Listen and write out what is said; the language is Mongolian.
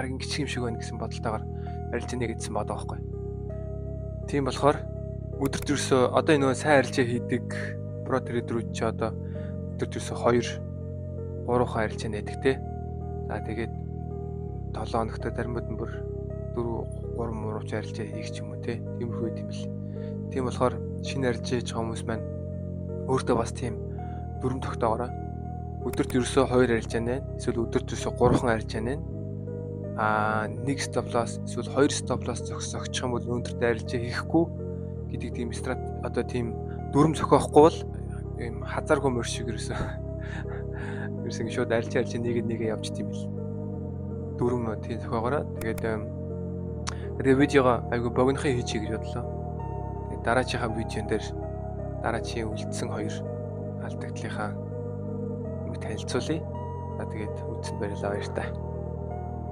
харин гिचг юм шиг байна гэсэн бодолтойгоор арилжааны гэдсэн бодоо байхгүй. Тийм болохоор өдөрт ерөөсөө одоо энэ нөгөө сайн арилжаа хийдэг про трейдерүүд чи одоо өдөрт ерөөсөө 2-3 хаан арилжаа нээдэг те. За тэгээд 7 хоногт даримт нь бүр 4-3 мууч арилжаа хийх ч юм уу те. Тиймэрхүү юм бэл. Тийм болохоор шинэ арилжаа хийж байгаа хүмүүс маань өөртөө бас тийм дүрм тогтоогоорой. Өдөрт ерөөсөө 2 арилжаа нэ. Эсвэл өдөрт ерөөсөө 3 хаан арилжаа нэ. Нэг стоп лосс эсвэл 2 стоп лосс зогсчих юм бол өндөрт арилжаа хийхгүй гэдэг тийм одоо тийм дүрм зохиохгүй бол ийм хазааргүй мөр шиг ерөөсөн шууд арилжаа нэг явж тийм бил. Дүрм тийм зохиогоорой. Тэгээд видеого айгу богинохын хийчихье гэж бодлоо. Тэгээд дараачихаа видеон дээр дараачийн үлдсэн 2 алдагдлынхаа танилцуулъя. За тэгээд үзсэн баярлалаа баяр та.